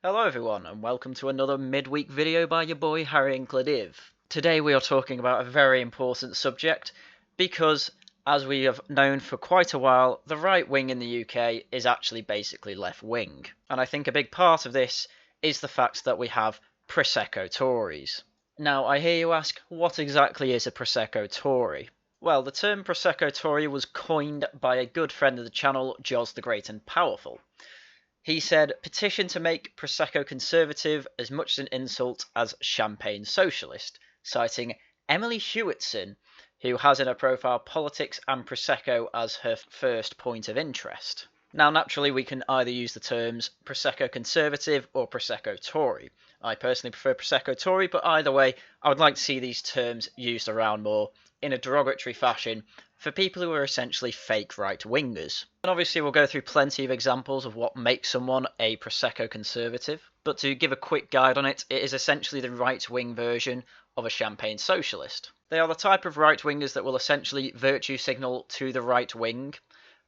Hello everyone and welcome to another midweek video by your boy Haryan Gláeddyv. Today we are talking about a very important subject because, as we have known for quite a while, the right wing in the UK is actually basically left wing. And I think a big part of this is the fact that we have Prosecco Tories. Now I hear you ask, what exactly is a Prosecco Tory? Well, the term Prosecco Tory was coined by a good friend of the channel, Jos the Great and Powerful. He said, petition to make Prosecco conservative as much an insult as champagne socialist, citing Emily Hewitson, who has in her profile politics and Prosecco as her first point of interest. Now, naturally, we can either use the terms Prosecco conservative or Prosecco Tory. I personally prefer Prosecco Tory, but either way, I would like to see these terms used around more in a derogatory fashion for people who are essentially fake right-wingers. And obviously we'll go through plenty of examples of what makes someone a Prosecco conservative, but to give a quick guide on it, it is essentially the right-wing version of a champagne socialist. They are the type of right-wingers that will essentially virtue signal to the right wing,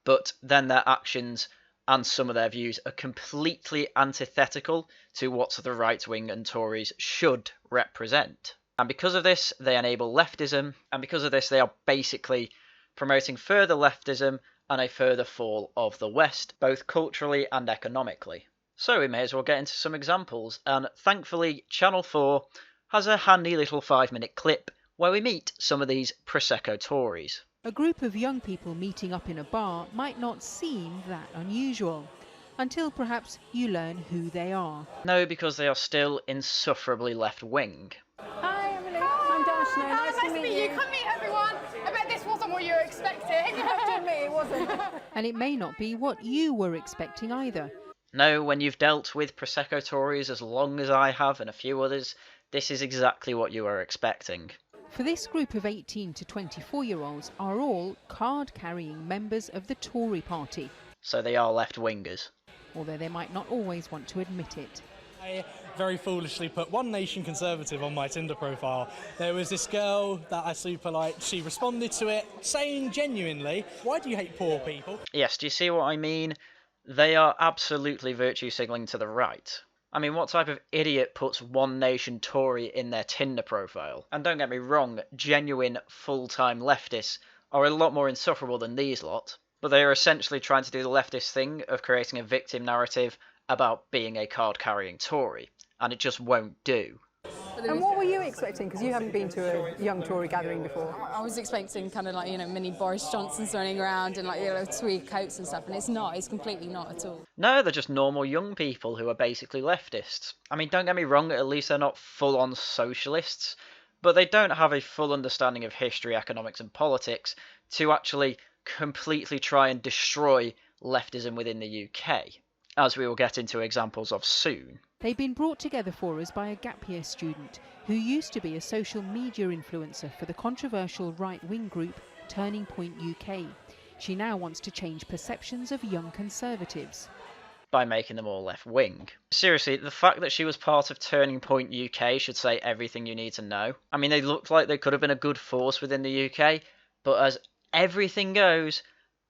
but then their actions and some of their views are completely antithetical to what the right wing and Tories should represent. And because of this, they enable leftism, and because of this, they are basically promoting further leftism and a further fall of the West, both culturally and economically. So we may as well get into some examples, and thankfully Channel 4 has a handy little 5-minute clip where we meet some of these Prosecco Tories. A group of young people meeting up in a bar might not seem that unusual, until perhaps you learn who they are. No, because they are still insufferably left-wing. Hi Emily, I'm Darshana. Nice to meet you. Come meet everyone. I bet this wasn't what you were expecting. I have to admit, it wasn't. And it may not be what you were expecting either. No, when you've dealt with Prosecco Tories as long as I have and a few others, this is exactly what you are expecting. For this group of 18 to 24-year-olds are all card-carrying members of the Tory party. So they are left-wingers. Although they might not always want to admit it. I very foolishly put One Nation Conservative on my Tinder profile. There was this girl that I super liked. She responded to it saying genuinely, "Why do you hate poor people?" Yes, do you see what I mean? They are absolutely virtue signalling to the right. I mean, what type of idiot puts One Nation Tory in their Tinder profile? And don't get me wrong, genuine full-time leftists are a lot more insufferable than these lot. But they are essentially trying to do the leftist thing of creating a victim narrative about being a card-carrying Tory, and it just won't do. And what were you expecting? Because you haven't been to a young Tory gathering before. I was expecting kind of like, mini Boris Johnsons running around in like, tweed coats and stuff, and it's not. It's completely not at all. No, they're just normal young people who are basically leftists. I mean, don't get me wrong, at least they're not full-on socialists, but they don't have a full understanding of history, economics and politics to actually completely try and destroy leftism within the UK, as we will get into examples of soon. They've been brought together for us by a gap year student who used to be a social media influencer for the controversial right-wing group Turning Point UK. She now wants to change perceptions of young conservatives. By making them all left-wing. Seriously, the fact that she was part of Turning Point UK should say everything you need to know. I mean, they looked like they could have been a good force within the UK, but as everything goes,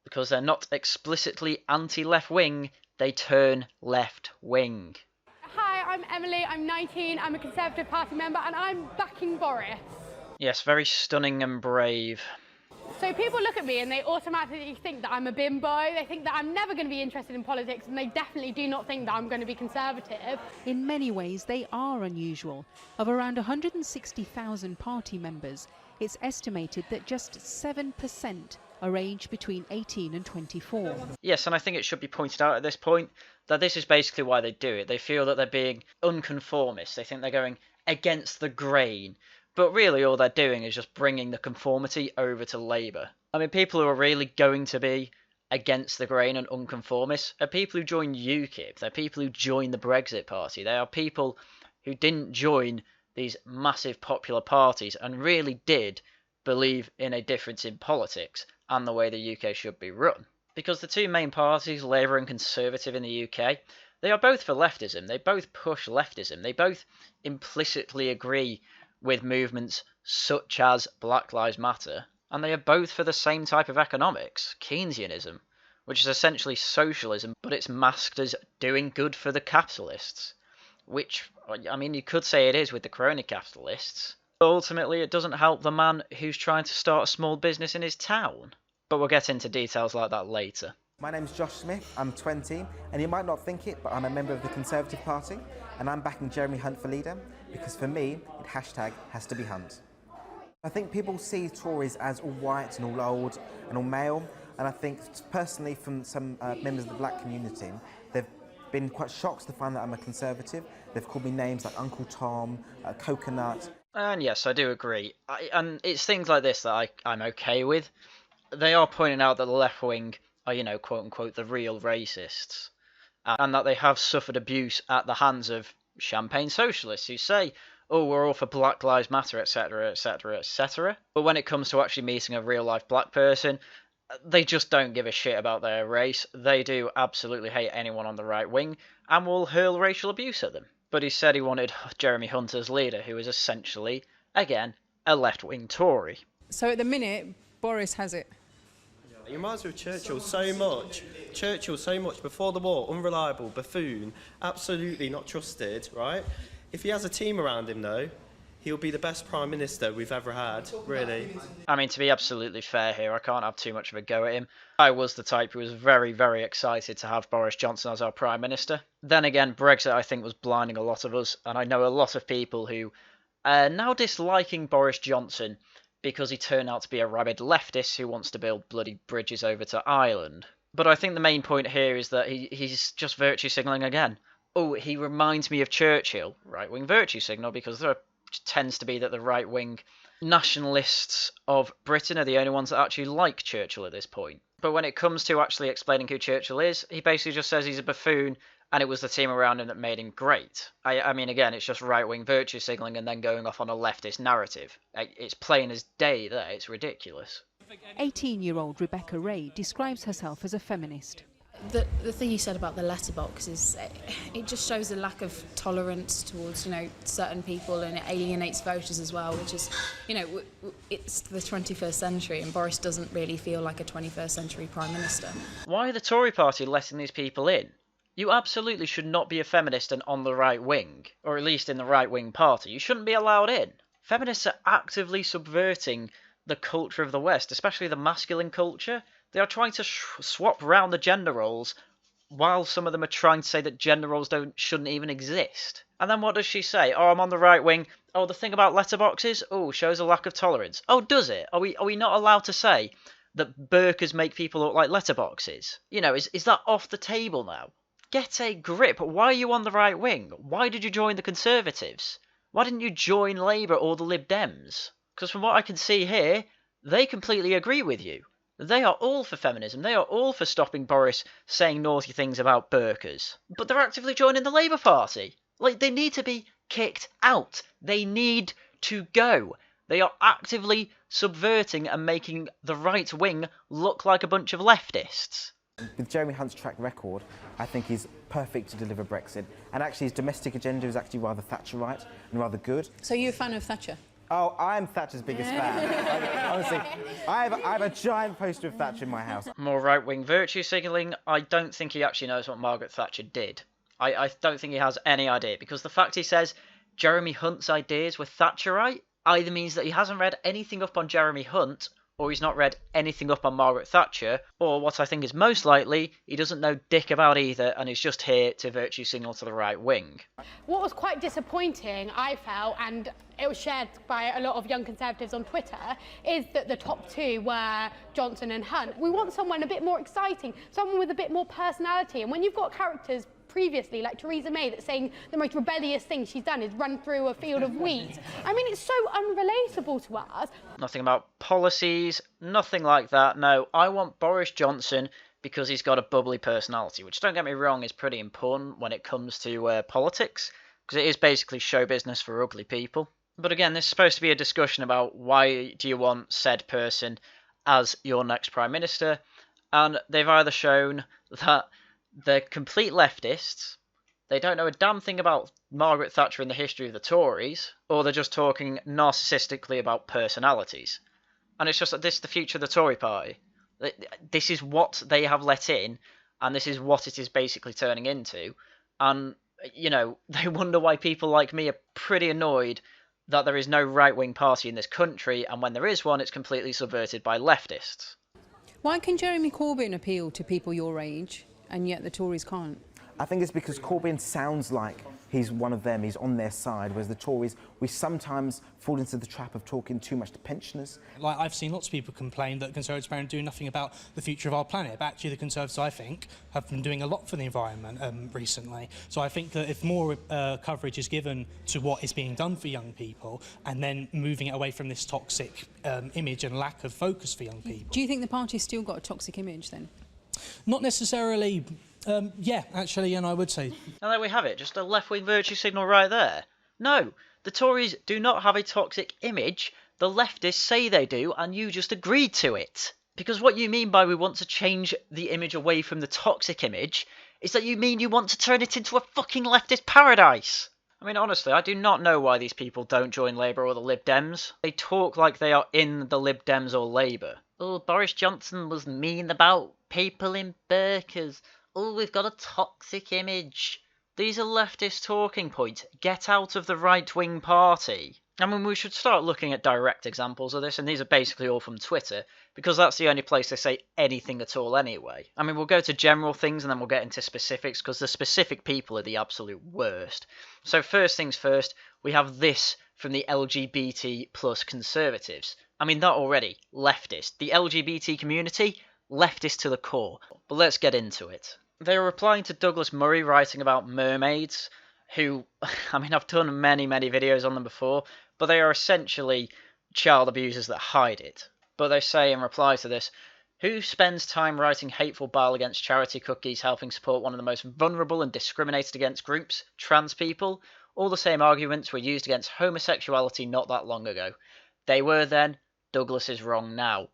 because they're not explicitly anti-left-wing, they turn left-wing. Hi, I'm Emily. I'm 19. I'm a Conservative Party member, and I'm backing Boris. Yes, very stunning and brave. So people look at me and they automatically think that I'm a bimbo. They think that I'm never going to be interested in politics, and they definitely do not think that I'm going to be Conservative. In many ways, they are unusual. Of around 160,000 party members, it's estimated that just 7% are aged between 18 and 24. Yes, and I think it should be pointed out at this point that this is basically why they do it. They feel that they're being unconformist. They think they're going against the grain. But really all they're doing is just bringing the conformity over to Labour. I mean, people who are really going to be against the grain and unconformist are people who join UKIP. They're people who join the Brexit Party. They are people who didn't join these massive popular parties and really did believe in a difference in politics and the way the UK should be run. Because the two main parties, Labour and Conservative in the UK, they are both for leftism. They both push leftism. They both implicitly agree with movements such as Black Lives Matter, and they are both for the same type of economics, Keynesianism, which is essentially socialism, but it's masked as doing good for the capitalists. which, I mean, you could say it is with the crony capitalists. But ultimately, it doesn't help the man who's trying to start a small business in his town. But we'll get into details like that later. My name's Josh Smith, I'm 20, and you might not think it, but I'm a member of the Conservative Party, and I'm backing Jeremy Hunt for leader, because for me, it hashtag has to be Hunt. I think people see Tories as all white and all old and all male, and I think personally from some members of the black community, they've been quite shocked to find that I'm a Conservative. They've called me names like Uncle Tom, Coconut. And yes, I do agree. And it's things like this that I'm okay with. They are pointing out that the left wing are, you know, quote unquote, the real racists, and that they have suffered abuse at the hands of champagne socialists who say, oh, we're all for Black Lives Matter, etc, etc, etc. But when it comes to actually meeting a real life black person, they just don't give a shit about their race. They do absolutely hate anyone on the right wing and will hurl racial abuse at them. But he said he wanted Jeremy Hunt as leader, who is essentially, again, a left-wing Tory. So at the minute, Boris has it. He reminds me of Churchill so much. Churchill so much before the war, unreliable, buffoon, absolutely not trusted, right? If he has a team around him, though, he'll be the best Prime Minister we've ever had, really. I mean, to be absolutely fair here, I can't have too much of a go at him. I was the type who was very, very excited to have Boris Johnson as our Prime Minister. Then again, Brexit, I think, was blinding a lot of us, and I know a lot of people who are now disliking Boris Johnson because he turned out to be a rabid leftist who wants to build bloody bridges over to Ireland. But I think the main point here is that he's just virtue signalling again. Oh, he reminds me of Churchill, right-wing virtue signal, because there tends to be that the right-wing nationalists of Britain are the only ones that actually like Churchill at this point. But when it comes to actually explaining who Churchill is, he basically just says he's a buffoon and it was the team around him that made him great. I mean, again, it's just right-wing virtue signalling and then going off on a leftist narrative. It's plain as day there. It's ridiculous. 18-year-old Rebecca Ray describes herself as a feminist. The thing you said about the letterbox is it just shows a lack of tolerance towards, you know, certain people, and it alienates voters as well, which is, you know, it's the 21st century and Boris doesn't really feel like a 21st century Prime Minister. Why are the Tory party letting these people in? You absolutely should not be a feminist and on the right wing, or at least in the right wing party. You shouldn't be allowed in. Feminists are actively subverting the culture of the West, especially the masculine culture. They are trying to swap around the gender roles, while some of them are trying to say that gender roles shouldn't even exist. And then what does she say? Oh, I'm on the right wing. Oh, the thing about letterboxes? Oh, shows a lack of tolerance. Oh, does it? Are we not allowed to say that burkas make people look like letterboxes? You know, is that off the table now? Get a grip. Why are you on the right wing? Why did you join the Conservatives? Why didn't you join Labour or the Lib Dems? Because from what I can see here, they completely agree with you. They are all for feminism. They are all for stopping Boris saying naughty things about burkas. But they're actively joining the Labour Party. Like, they need to be kicked out. They need to go. They are actively subverting and making the right wing look like a bunch of leftists. With Jeremy Hunt's track record, I think he's perfect to deliver Brexit. And actually his domestic agenda is actually rather Thatcherite and rather good. So you're a fan of Thatcher? Oh, I'm Thatcher's biggest fan. Honestly, I have a giant poster of Thatcher in my house. More right-wing virtue signalling. I don't think he actually knows what Margaret Thatcher did. I don't think he has any idea, because the fact he says Jeremy Hunt's ideas were Thatcherite either means that he hasn't read anything up on Jeremy Hunt, or he's not read anything up on Margaret Thatcher, or what I think is most likely, he doesn't know dick about either and is just here to virtue signal to the right wing. What was quite disappointing, I felt, and it was shared by a lot of young Conservatives on Twitter, is that the top two were Johnson and Hunt. We want someone a bit more exciting, someone with a bit more personality, and when you've got characters previously, like Theresa May, that's saying the most rebellious thing she's done is run through a field of wheat. I mean, it's so unrelatable to us. Nothing about policies, nothing like that. No, I want Boris Johnson because he's got a bubbly personality, which, don't get me wrong, is pretty important when it comes to politics, because it is basically show business for ugly people. But again, this is supposed to be a discussion about why do you want said person as your next Prime Minister, and they've either shown that they're complete leftists, they don't know a damn thing about Margaret Thatcher and the history of the Tories, or they're just talking narcissistically about personalities. And it's just that this is the future of the Tory party. This is what they have let in, and this is what it is basically turning into. And you know, they wonder why people like me are pretty annoyed that there is no right-wing party in this country, and when there is one, it's completely subverted by leftists. Why can Jeremy Corbyn appeal to people your age, and yet the Tories can't? I think it's because Corbyn sounds like he's one of them, he's on their side, whereas the Tories, we sometimes fall into the trap of talking too much to pensioners. Like, I've seen lots of people complain that Conservatives are doing nothing about the future of our planet, but actually the Conservatives, I think, have been doing a lot for the environment recently. So I think that if more coverage is given to what is being done for young people, and then moving it away from this toxic image and lack of focus for young people. Do you think the party's still got a toxic image then? Not necessarily. Yeah, actually, and I would say. And there we have it, just a left-wing virtue signal right there. No, the Tories do not have a toxic image. The leftists say they do, and you just agreed to it. Because what you mean by we want to change the image away from the toxic image is that you mean you want to turn it into a fucking leftist paradise. I mean, honestly, I do not know why these people don't join Labour or the Lib Dems. They talk like they are in the Lib Dems or Labour. Oh, Boris Johnson was mean about people in burqas. Oh, we've got a toxic image. These are leftist talking points. Get out of the right-wing party. I mean, we should start looking at direct examples of this, and these are basically all from Twitter, because that's the only place they say anything at all anyway. I mean, we'll go to general things, and then we'll get into specifics, because the specific people are the absolute worst. So first things first, we have this from the LGBT plus conservatives. I mean, that already, leftist. The LGBT community, leftist to the core. But let's get into it. They were replying to Douglas Murray writing about mermaids, who, I mean, I've done many videos on them before, but they are essentially child abusers that hide it. But they say in reply to this, who spends time writing hateful bile against charity cookies, helping support one of the most vulnerable and discriminated against groups, trans people? All the same arguments were used against homosexuality not that long ago. They were then, Douglas is wrong now.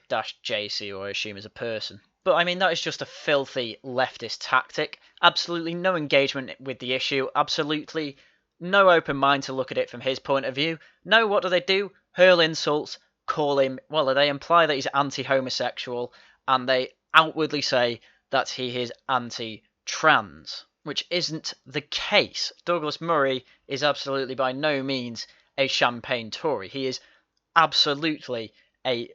Dash JC, or I assume as a person. But I mean, that is just a filthy leftist tactic. Absolutely no engagement with the issue. Absolutely no open mind to look at it from his point of view. No, what do? Hurl insults, call him, well, they imply that he's anti-homosexual, and they outwardly say that he is anti-trans, which isn't the case. Douglas Murray is absolutely by no means a champagne Tory. He is absolutely a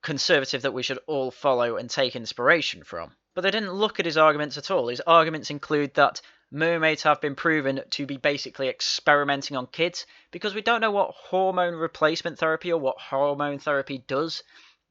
conservative that we should all follow and take inspiration from. But they didn't look at his arguments at all. His arguments include that mermaids have been proven to be basically experimenting on kids, because we don't know what hormone replacement therapy or what hormone therapy does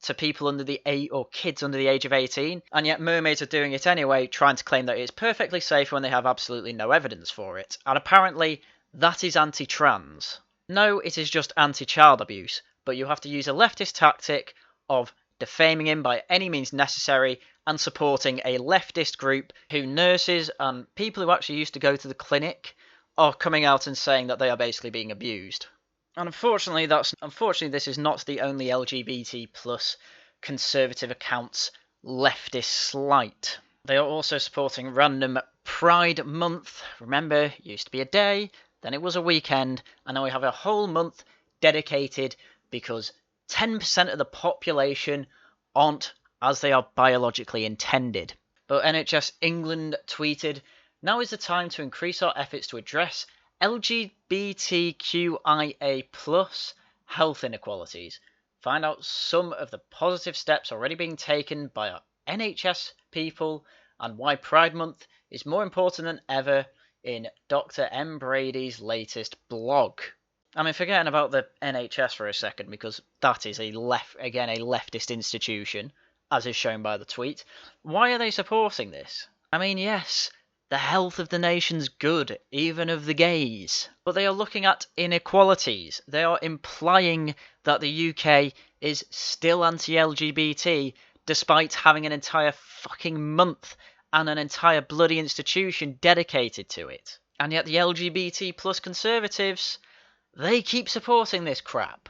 to people under the age, or kids under the age of 18, and yet mermaids are doing it anyway, trying to claim that it's perfectly safe when they have absolutely no evidence for it. And apparently that is anti-trans. No, it is just anti-child abuse, but you have to use a leftist tactic of defaming him by any means necessary and supporting a leftist group who nurses and people who actually used to go to the clinic are coming out and saying that they are basically being abused. And unfortunately, this is not the only LGBT plus conservative account's leftist slight. They are also supporting random Pride Month. Remember, it used to be a day, then it was a weekend, and now we have a whole month dedicated because 10% of the population aren't as they are biologically intended. But NHS England tweeted, now is the time to increase our efforts to address LGBTQIA plus health inequalities. Find out some of the positive steps already being taken by our NHS people and why Pride Month is more important than ever in Dr. M. Brady's latest blog. I mean, forgetting about the NHS for a second, because that is a leftist institution, as is shown by the tweet. Why are they supporting this? I mean, yes, the health of the nation's good, even of the gays. But they are looking at inequalities. They are implying that the UK is still anti-LGBT, despite having an entire fucking month and an entire bloody institution dedicated to it. And yet the LGBT plus conservatives, they keep supporting this crap.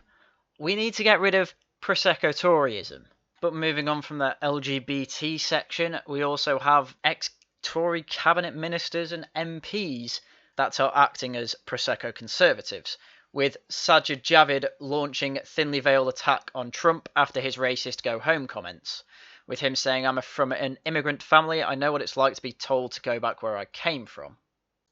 We need to get rid of Prosecco Toryism. But moving on from the LGBT section, we also have ex-Tory cabinet ministers and MPs that are acting as Prosecco conservatives, with Sajid Javid launching thinly veiled attack on Trump after his racist go home comments, with him saying, I'm from an immigrant family, I know what it's like to be told to go back where I came from.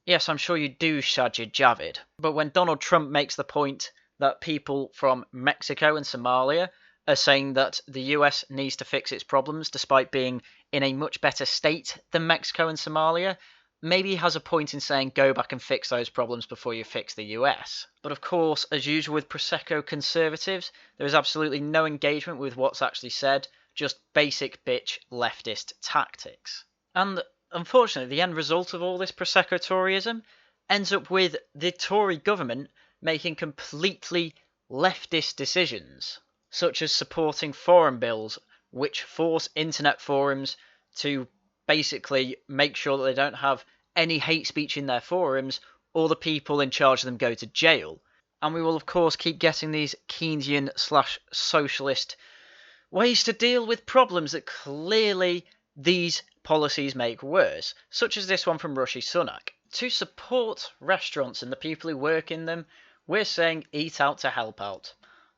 Yes, I'm sure you do, Sajid Javid. But when Donald Trump makes the point that people from Mexico and Somalia are saying that the US needs to fix its problems despite being in a much better state than Mexico and Somalia, maybe he has a point in saying go back and fix those problems before you fix the US. But of course, as usual with Prosecco conservatives, there is absolutely no engagement with what's actually said, just basic bitch leftist tactics. And unfortunately, the end result of all this Prosecco Toryism ends up with the Tory government making completely leftist decisions, such as supporting forum bills which force internet forums to basically make sure that they don't have any hate speech in their forums, or the people in charge of them go to jail. And we will, of course, keep getting these Keynesian/socialist ways to deal with problems that clearly these policies make worse, such as this one from Rishi Sunak. To support restaurants and the people who work in them, we're saying eat out to help out.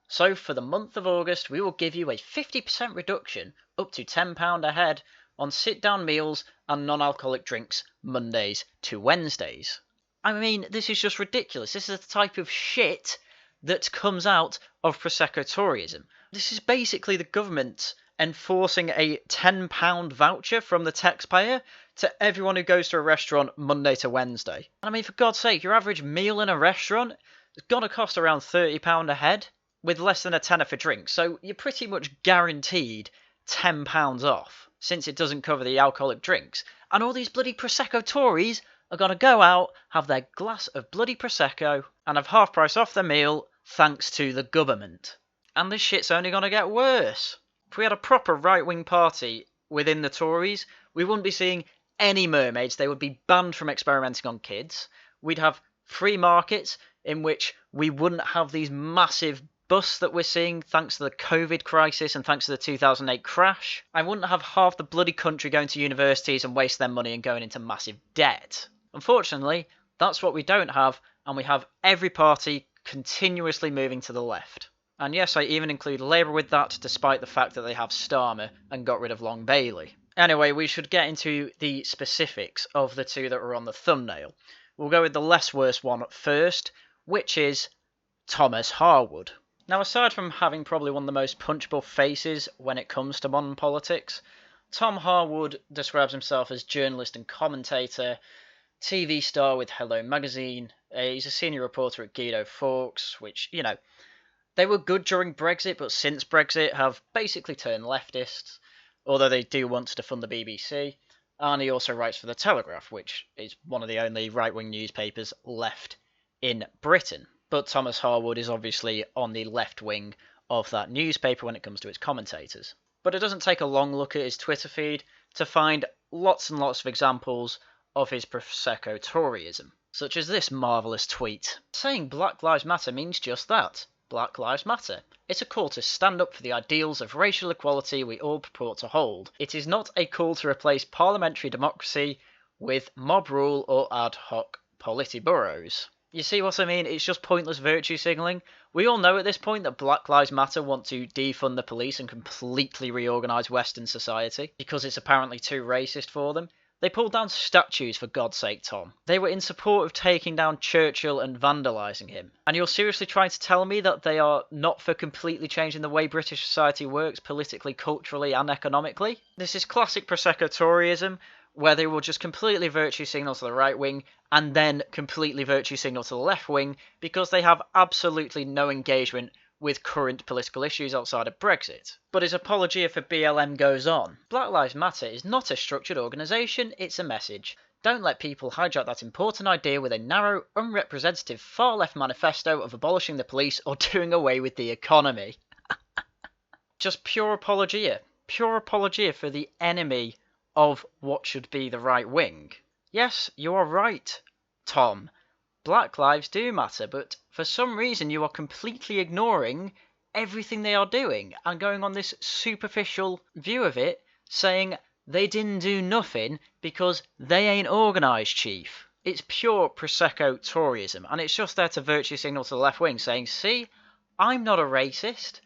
So for the month of August, we will give you a 50% reduction, up to £10 a head, on sit-down meals and non-alcoholic drinks Mondays to Wednesdays. I mean, this is just ridiculous. This is the type of shit that comes out of Prosecco Toryism. This is basically the government enforcing a £10 voucher from the taxpayer to everyone who goes to a restaurant Monday to Wednesday. And I mean, for God's sake, your average meal in a restaurant is going to cost around £30 a head, with less than a tenner for drinks, so you're pretty much guaranteed £10 off, since it doesn't cover the alcoholic drinks. And all these bloody Prosecco Tories are going to go out, have their glass of bloody Prosecco, and have half price off their meal thanks to the government. And this shit's only going to get worse. If we had a proper right-wing party within the Tories, we wouldn't be seeing any mermaids. They would be banned from experimenting on kids. We'd have free markets in which we wouldn't have these massive busts that we're seeing thanks to the COVID crisis and thanks to the 2008 crash. I wouldn't have half the bloody country going to universities and waste their money and going into massive debt. Unfortunately, that's what we don't have, and we have every party continuously moving to the left. And yes, I even include Labour with that, despite the fact that they have Starmer and got rid of Long Bailey. Anyway, we should get into the specifics of the two that were on the thumbnail. We'll go with the less worse one first, which is Thomas Harwood. Now, aside from having probably one of the most punchable faces when it comes to modern politics, Tom Harwood describes himself as journalist and commentator, TV star with Hello Magazine. He's a senior reporter at Guido Fawkes, which, you know, they were good during Brexit, but since Brexit have basically turned leftists, although they do want to defund the BBC. And he also writes for The Telegraph, which is one of the only right-wing newspapers left in Britain. But Thomas Harwood is obviously on the left wing of that newspaper when it comes to its commentators. But it doesn't take a long look at his Twitter feed to find lots and lots of examples of his Prosecco Toryism, such as this marvellous tweet. Saying Black Lives Matter means just that. Black Lives Matter. It's a call to stand up for the ideals of racial equality we all purport to hold. It is not a call to replace parliamentary democracy with mob rule or ad hoc politburos. You see what I mean? It's just pointless virtue signalling. We all know at this point that Black Lives Matter want to defund the police and completely reorganise Western society because it's apparently too racist for them. They pulled down statues, for God's sake, Tom. They were in support of taking down Churchill and vandalising him. And you're seriously trying to tell me that they are not for completely changing the way British society works politically, culturally and economically? This is classic Prosecco Toryism, where they will just completely virtue signal to the right wing and then completely virtue signal to the left wing because they have absolutely no engagement with current political issues outside of Brexit. But his apologia for BLM goes on. Black Lives Matter is not a structured organisation, it's a message. Don't let people hijack that important idea with a narrow, unrepresentative far-left manifesto of abolishing the police or doing away with the economy. Just pure apologia. Pure apologia for the enemy of what should be the right wing. Yes, you are right, Tom. Black lives do matter, but for some reason you are completely ignoring everything they are doing and going on this superficial view of it, saying they didn't do nothing because they ain't organised, chief. It's pure Prosecco Toryism, and it's just there to virtue signal to the left wing, saying, see, I'm not a racist.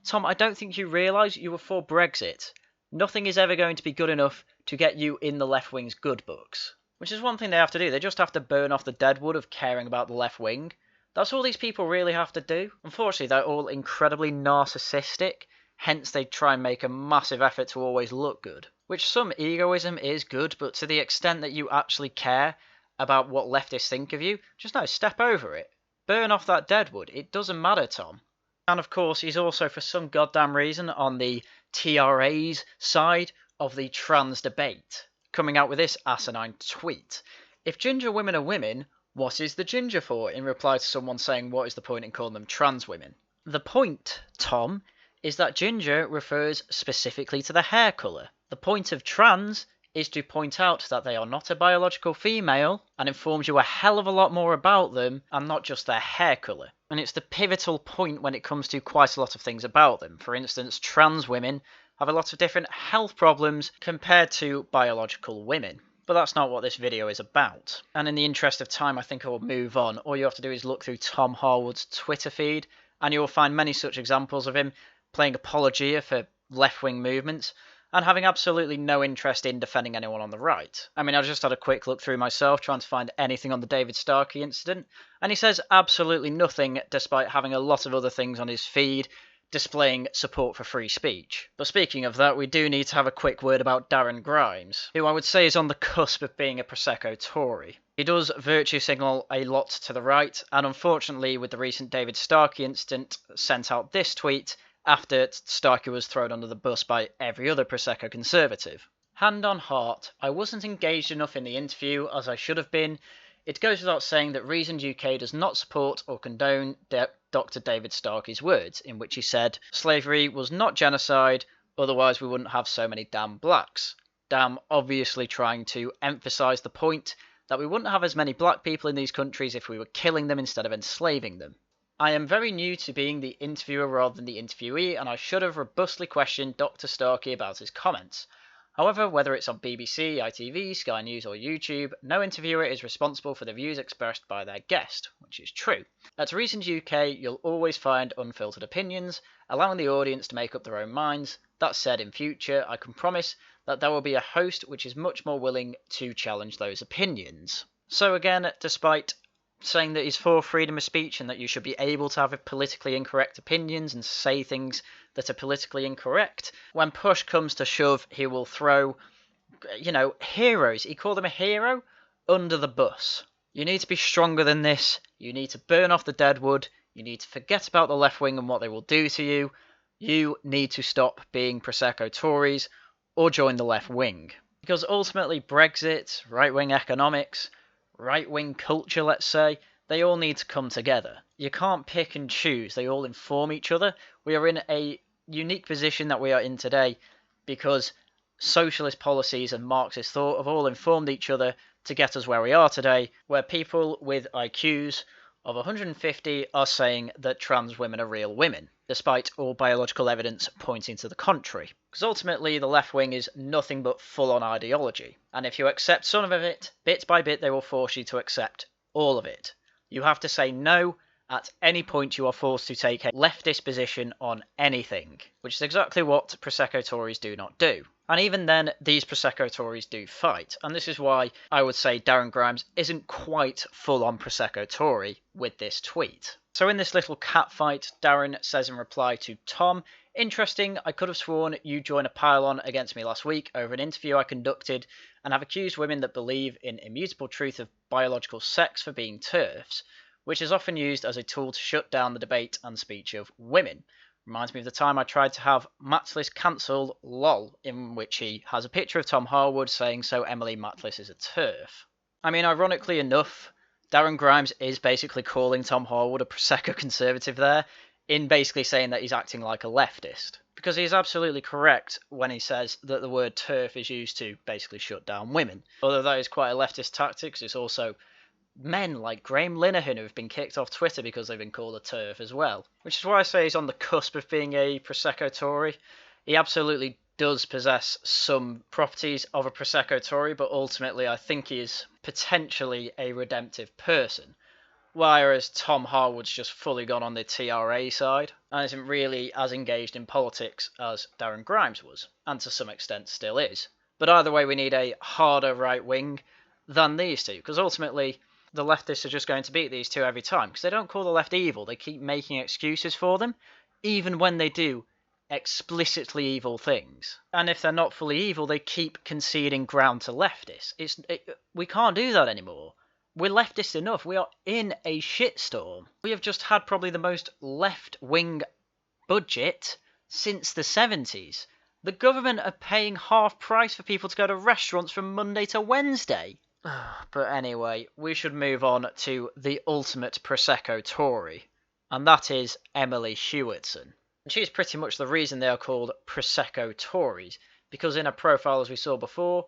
Tom, I don't think you realise you were for Brexit. Nothing is ever going to be good enough to get you in the left wing's good books. which is one thing they have to do. They just have to burn off the deadwood of caring about the left wing. That's all these people really have to do. Unfortunately, they're all incredibly narcissistic, hence they try and make a massive effort to always look good. Which some egoism is good, but to the extent that you actually care about what leftists think of you, just no, step over it. Burn off that deadwood. It doesn't matter, Tom. And of course, he's also, for some goddamn reason, on the TRA's side of the trans debate, coming out with this asinine tweet. If ginger women are women, what is the ginger for? In reply to someone saying, what is the point in calling them trans women? The point, Tom, is that ginger refers specifically to the hair colour. The point of trans is to point out that they are not a biological female and informs you a hell of a lot more about them and not just their hair colour. And it's the pivotal point when it comes to quite a lot of things about them. For instance, trans women have a lot of different health problems compared to biological women. But that's not what this video is about. And in the interest of time, I think I will move on. All you have to do is look through Tom Harwood's Twitter feed, and you will find many such examples of him playing apologia for left-wing movements and having absolutely no interest in defending anyone on the right. I mean, I just had a quick look through myself trying to find anything on the David Starkey incident, and he says absolutely nothing despite having a lot of other things on his feed displaying support for free speech. But speaking of that, we do need to have a quick word about Darren Grimes, who I would say is on the cusp of being a Prosecco Tory. He does virtue signal a lot to the right, and unfortunately with the recent David Starkey incident sent out this tweet after Starkey was thrown under the bus by every other Prosecco Conservative. Hand on heart, I wasn't engaged enough in the interview as I should have been. It goes without saying that Reasoned UK does not support or condone Dr. David Starkey's words, in which he said, slavery was not genocide, otherwise we wouldn't have so many damn blacks. Damn obviously trying to emphasise the point that we wouldn't have as many black people in these countries if we were killing them instead of enslaving them. I am very new to being the interviewer rather than the interviewee, and I should have robustly questioned Dr. Starkey about his comments. However, whether it's on BBC, ITV, Sky News or YouTube, no interviewer is responsible for the views expressed by their guest, which is true. At Reasoned UK, you'll always find unfiltered opinions, allowing the audience to make up their own minds. That said, in future, I can promise that there will be a host which is much more willing to challenge those opinions. So again, despite saying that he's for freedom of speech and that you should be able to have politically incorrect opinions and say things that are politically incorrect, when push comes to shove, he will throw, heroes, he called them a hero, under the bus. You need to be stronger than this. You need to burn off the deadwood. You need to forget about the left wing and what they will do to you. You need to stop being Prosecco Tories or join the left wing. Because ultimately Brexit, right-wing economics, right-wing culture, let's say, they all need to come together. You can't pick and choose. They all inform each other. We are in a unique position that we are in today because socialist policies and Marxist thought have all informed each other to get us where we are today, where people with IQs of 150 are saying that trans women are real women, despite all biological evidence pointing to the contrary. Because ultimately the left wing is nothing but full-on ideology, and if you accept some of it, bit by bit they will force you to accept all of it. You have to say no at any point. You are forced to take a leftist position on anything, which is exactly what Prosecco Tories do not do. And even then, these Prosecco Tories do fight, and this is why I would say Darren Grimes isn't quite full-on Prosecco Tory with this tweet. So in this little catfight, Darren says in reply to Tom, interesting, I could have sworn you joined a pile-on against me last week over an interview I conducted and have accused women that believe in immutable truth of biological sex for being TERFs, which is often used as a tool to shut down the debate and speech of women. Reminds me of the time I tried to have Matlis cancelled, lol, in which he has a picture of Tom Harwood saying, so Emily Matlis is a TERF. I mean, ironically enough, Darren Grimes is basically calling Tom Harwood a Prosecco Conservative there, in basically saying that he's acting like a leftist. Because he is absolutely correct when he says that the word TERF is used to basically shut down women. Although that is quite a leftist tactic, because it's also men like Graham Linehan who have been kicked off Twitter because they've been called a TERF as well. Which is why I say he's on the cusp of being a Prosecco Tory. He absolutely does possess some properties of a Prosecco Tory, but ultimately I think he is potentially a redemptive person. Whereas Tom Harwood's just fully gone on the TRA side and isn't really as engaged in politics as Darren Grimes was, and to some extent still is. But either way, we need a harder right wing, than these two, because ultimately the leftists are just going to beat these two every time, because they don't call the left evil, they keep making excuses for them, even when they do explicitly evil things. And if they're not fully evil, they keep conceding ground to leftists. We can't do that anymore. We're leftist enough. We are in a shitstorm. We have just had probably the most left-wing budget since the 70s. The government are paying half price for people to go to restaurants from Monday to Wednesday. But anyway, we should move on to the ultimate Prosecco Tory, and that is Emily Hewitson. And she's pretty much the reason they are called Prosecco Tories, because in her profile, as we saw before,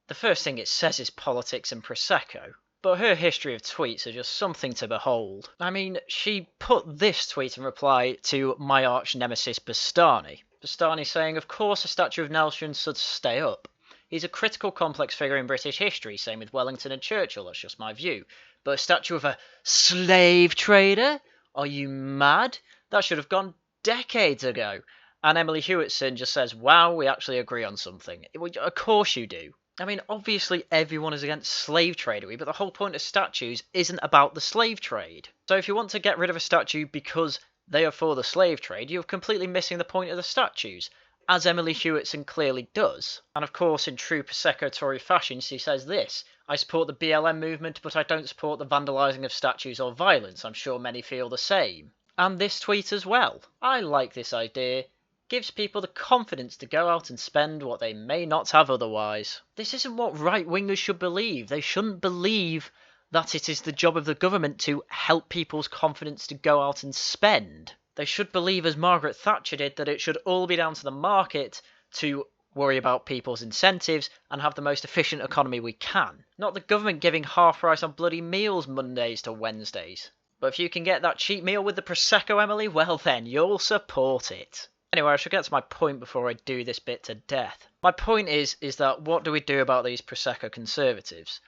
the first thing it says is politics and Prosecco. But her history of tweets are just something to behold. I mean, she put this tweet in reply to my arch nemesis Bastani. Bastani saying, of course a statue of Nelson should stay up. He's a critical, complex figure in British history, same with Wellington and Churchill, that's just my view. But a statue of a slave trader? Are you mad? That should have gone decades ago. And Emily Hewitson just says, wow, we actually agree on something. Of course you do. I mean, obviously everyone is against slave tradery, but the whole point of statues isn't about the slave trade. So if you want to get rid of a statue because they are for the slave trade, you're completely missing the point of the statues, as Emily Hewitson clearly does. And of course, in true Prosecco Tory fashion, she says this: I support the BLM movement, but I don't support the vandalising of statues or violence. I'm sure many feel the same. And this tweet as well. I like this idea. Gives people the confidence to go out and spend what they may not have otherwise. This isn't what right-wingers should believe. They shouldn't believe that it is the job of the government to help people's confidence to go out and spend. They should believe, as Margaret Thatcher did, that it should all be down to the market to worry about people's incentives and have the most efficient economy we can. Not the government giving half price on bloody meals Mondays to Wednesdays. But if you can get that cheap meal with the Prosecco, Emily, well then, you'll support it. Anyway, I should get to my point before I do this bit to death. My point is that what do we do about these Prosecco conservatives?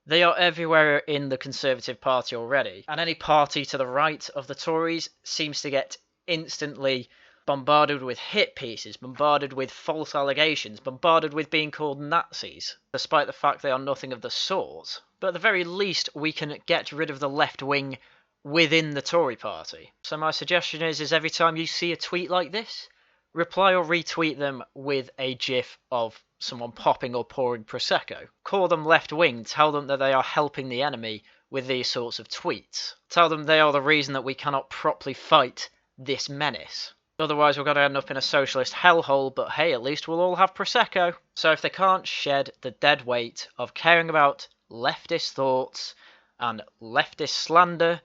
They are everywhere in the Conservative Party already, and any party to the right of the Tories seems to get instantly bombarded with hit pieces, bombarded with false allegations, bombarded with being called Nazis, despite the fact they are nothing of the sort. But at the very least, we can get rid of the left wing within the Tory party. So my suggestion is every time you see a tweet like this, reply or retweet them with a gif of someone popping or pouring Prosecco. Call them left-wing, tell them that they are helping the enemy with these sorts of tweets. Tell them they are the reason that we cannot properly fight this menace. Otherwise we're going to end up in a socialist hellhole, but hey, at least we'll all have Prosecco. So if they can't shed the dead weight of caring about leftist thoughts and leftist slander,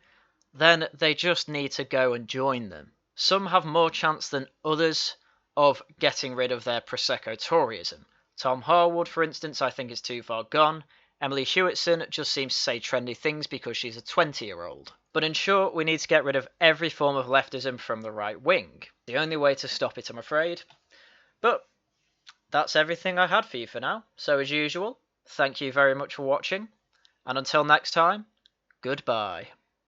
then they just need to go and join them. Some have more chance than others of getting rid of their Prosecco Toryism. Tom Harwood, for instance, I think is too far gone. Emily Hewitson just seems to say trendy things because she's a 20-year-old. But in short, we need to get rid of every form of leftism from the right wing. The only way to stop it, I'm afraid. But that's everything I had for you for now. So as usual, thank you very much for watching. And until next time, goodbye.